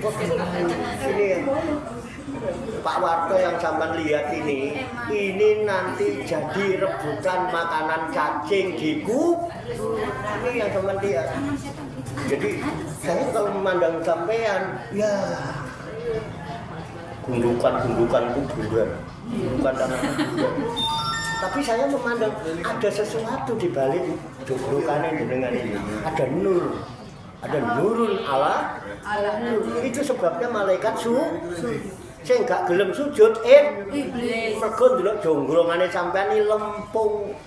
ini Pak Warto yang sampean lihat ini nanti jadi rebutan makanan cacing di ini yang sampean lihat. Jadi saya kalau memandang sampean, ya gundukan kuburan, gundukan tanah kuburan. Tapi saya memandang ada sesuatu di balik gundukan dengan ini. Ada nur, ada nurun ala nur. Itu sebabnya malaikat saya nggak gelem sujud, iblis. Mergo ndelok jonggolane sampean ini lempung.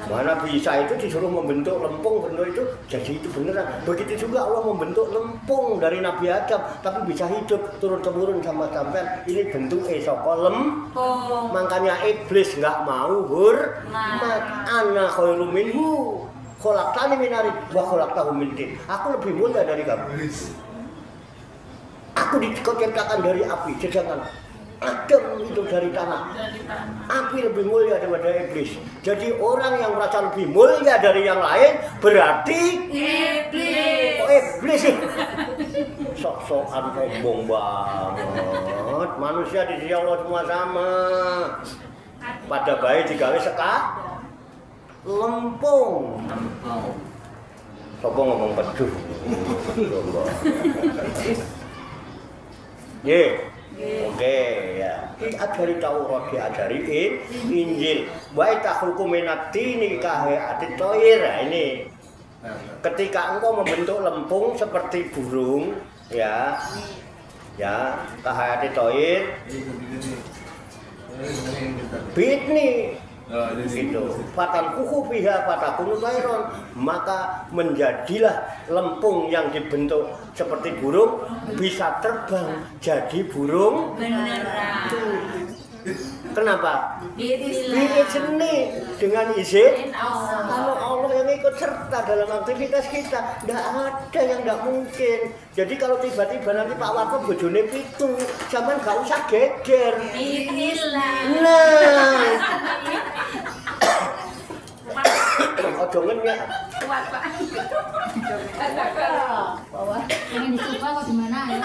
Mana bisa itu disuruh membentuk lempung, benar itu jadi itu beneran. Begitu juga Allah membentuk lempung dari Nabi Adam, tapi bisa hidup turun temurun sama sampean. Ini bentuk saka lempung. Makanya iblis nggak mau hormat. Ana khairum minhu. Khalaqtani min nar wa khalaqtahu min tin. Aku lebih mulia dari kamu. Aku diciptakan dari api, sedangkan Adam itu dari tanah. Api lebih mulia daripada iblis. Jadi orang yang merasa lebih mulia dari yang lain berarti iblis. Oh iblis sih. Sok sok-sokan sombong banget. Manusia di sisi Allah semua sama. Pada bayi digawe lempung. Sopo ngomong peduh. Oke ya. Diajari Taurat, diajari Injil. Wa takhluqu minat-tini kahayati toir. Ini ketika engkau membentuk lempung seperti burung, ya, kahayati toir, bitni, gitu. Fatan kuku piha fatakunu tairon, maka menjadilah lempung yang dibentuk seperti burung bisa terbang jadi burung beneran. Kenapa? Biizni, dengan izin kalau Allah yang ikut serta dalam aktivitas kita, tidak ada yang tidak mungkin. Jadi kalau tiba-tiba nanti Pak Warko bojone pitu, zaman gak usah geger. Nah, ojo ngenyak. Kuat Pak. Bawah pengen dicoba kok gimana ya?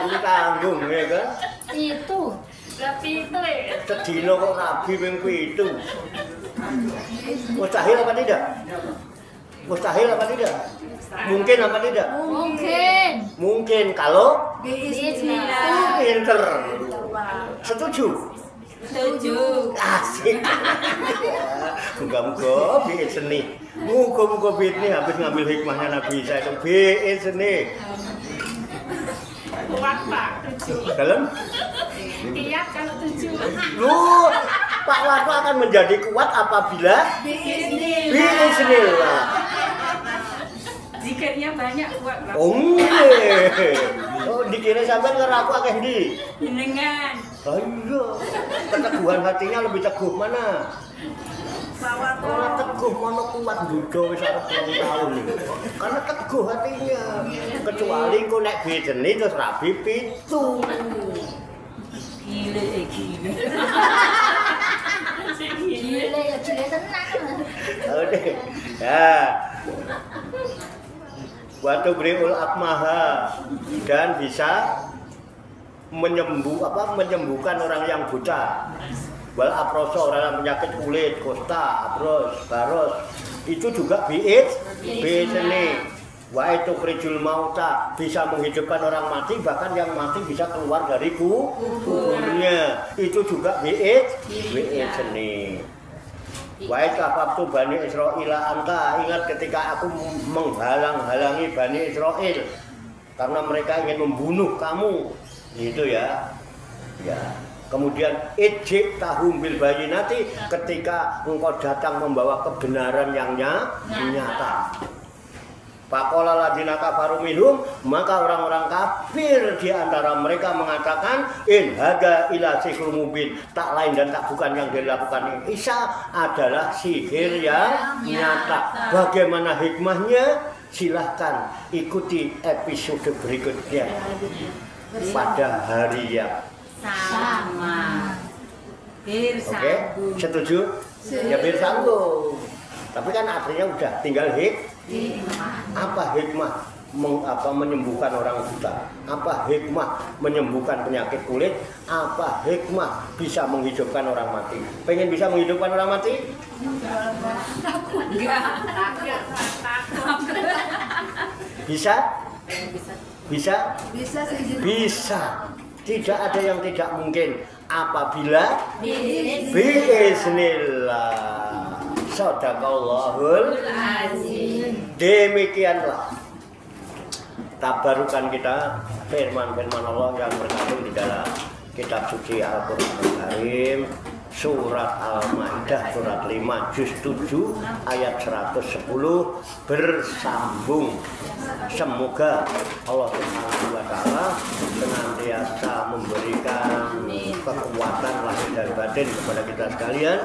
Gak tanggung ya kan? Itu Sedino kok rabi ping 7. Mustahil apa tidak? Mustahil apa tidak? Mungkin apa tidak? mungkin. Mungkin kalau Bismillah. pinter. Setuju? Setuju. Asik. Muga-muga biizni. Muga-muga biizni habis ngambil hikmahnya Nabi Isa itu biizni. Kuat Pak, 7. Dalam? Iya kalau 7. Loh, Pak Warko akan menjadi kuat apabila biiznillah. Zikirnya banyak kuat Pak. Oh, nggih. Oh, dikira sampean karo aku akeh ndi? Jenengan. Ayo. Keteguhan hatinya lebih teguh mana? Bawa Kalau teguh mana kuat judo wis arep 2 tahun iki. Karena teguh hatinya. Kecuali kok nek biizni terus rabi 7. gile. Gile ya gile tenang. Oke. Ya. Watu briul akmaha dan bisa menyembuhkan orang yang buta. Wal aproso, orang yang penyakit kulit, kusta, abros, baros. Itu juga biizni. Wa itu krijul mauta, bisa menghidupkan orang mati, bahkan yang mati bisa keluar dari kuburnya. Itu juga biizni. Wa kafaftu Bani Israil anka, ingat ketika aku menghalang-halangi Bani Israil karena mereka ingin membunuh kamu. Gitu ya. Ya. Kemudian ijik tahum bil bayinati, ketika engkau datang membawa kebenaran yang nyata. Faqala ladina kafaru minhum, maka orang-orang kafir di antara mereka mengatakan in hadza ila sihrun mubin, tak lain dan tak bukan yang dilakukan Isa adalah sihir yang nyata. Bagaimana hikmahnya? Silahkan ikuti episode berikutnya pada hari yang Sama. Bir Oke, sambung. setuju? Ya bir sambung. Tapi kan artinya udah tinggal apa hikmah menyembuhkan orang buta? Apa hikmah menyembuhkan penyakit kulit? Apa hikmah bisa menghidupkan orang mati? Pengen bisa menghidupkan orang mati? Enggak. Bisa? Bisa? Bisa. Bisa. Tidak ada yang tidak mungkin apabila biiznillah. Shadaqallahul Azim. Demikianlah tabarukan kita firman-firman Allah yang terkandung di dalam kitab suci Al-Qur'an Al-Karim, surat Al-Maidah surat 5 juz 7 ayat 110 bersambung. Semoga Allah Subhanahu wa taala senantiasa memberikan kekuatan lahir dan batin kepada kita sekalian,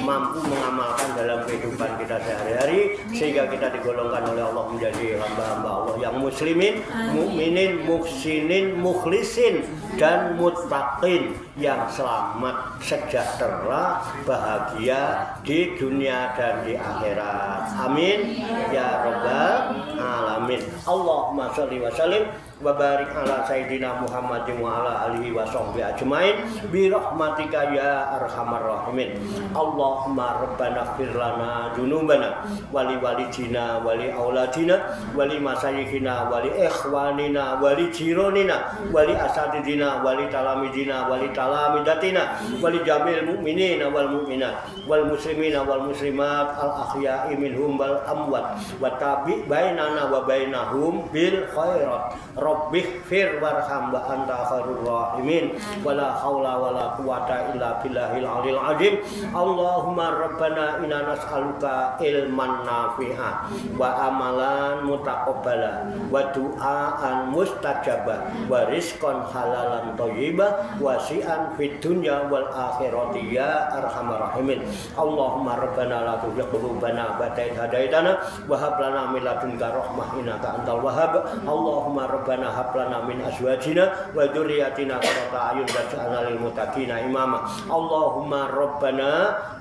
mampu mengamalkan dalam kehidupan kita sehari-hari, sehingga kita digolongkan oleh Allah menjadi hamba-hamba Allah yang muslimin, mukminin, muhsinin, mukhlisin dan muttaqin, yang selamat, sejahtera, bahagia di dunia dan di akhirat. Amin ya rabbal alamin. Allahumma sholli wa sallim wa barik ala sayyidina Muhammadin wa ala alihi wa sahbihi ajmain bi rahmatika ya arhamar rahimin. Allahumma rabbana ighfir lana dzunubana wa li walidina wa li auladina wa li masayikhina wa li ikhwanina wa li jironina wa li asatidina wa li talamidina wa li talamidatina wa li jamil mu'minina wal mu'minat wal muslimina wal muslimat al ahya'i minhum wal amwat wa tabi bainana wa bainahum bil khairat. Rabbighfir warham wa anta khairur rahimin. Wala haula wala quwata illa billahil aliyil azim. Allahumma rabbana inna nas'aluka ilman nafi'a wa amalan mutaqabbala wa du'aan mustajaba wa rizqan halalan thayyiba wasi'an fid dunya wal akhirati ya arhamar rahimin. Allahumma rabbana la tuzigh qulubana ba'da idh hadaitana wa hab lana min ladunka rahmah innaka antal wahhab. Allahumma rabbana hab lana min azwajina wa dzurriyyatina qurrata a'yun waj'alna lil muttaqina imama. Allahumma rabbana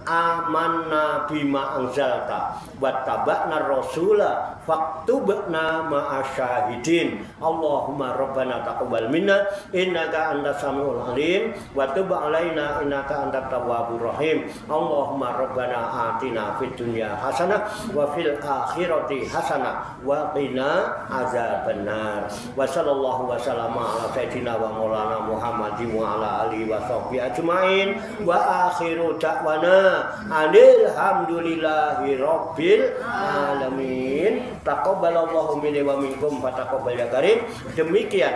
amanna bima anzalta wattaba'na rasula faktubna ma'asyahidin. Allahumma rabbana taqabbal minna innaka antas samiul alim wa tub alaina innaka antat tawwabur rahim. Allahumma rabbana atina fid dunya hasanah wa fil akhirati hasanah wa qina azabannar. Wa sallallahu wa sallama ala sayyidina wa maulana Muhammadin wa ala alihi wa sahbihi ajmain. Wa akhiru da'wana alhamdulillahi rabbil alamin. Taqabbalallahu minni wa minkum fataqabbal ya karim. Demikian,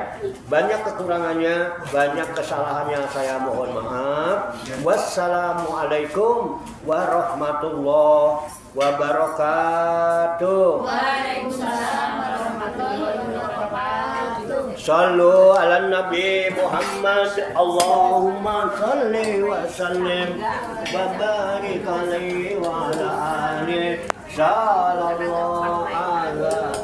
banyak kekurangannya, banyak kesalahannya, saya mohon maaf. Wassalamualaikum warahmatullahi wabarakatuh. Waalaikumsalam warahmatullahi wabarakatuh. Sallu ala Nabi Muhammad. Allahumma salli wa sallim wa barik alaihi wa ala alihi. Sallallahu alaihi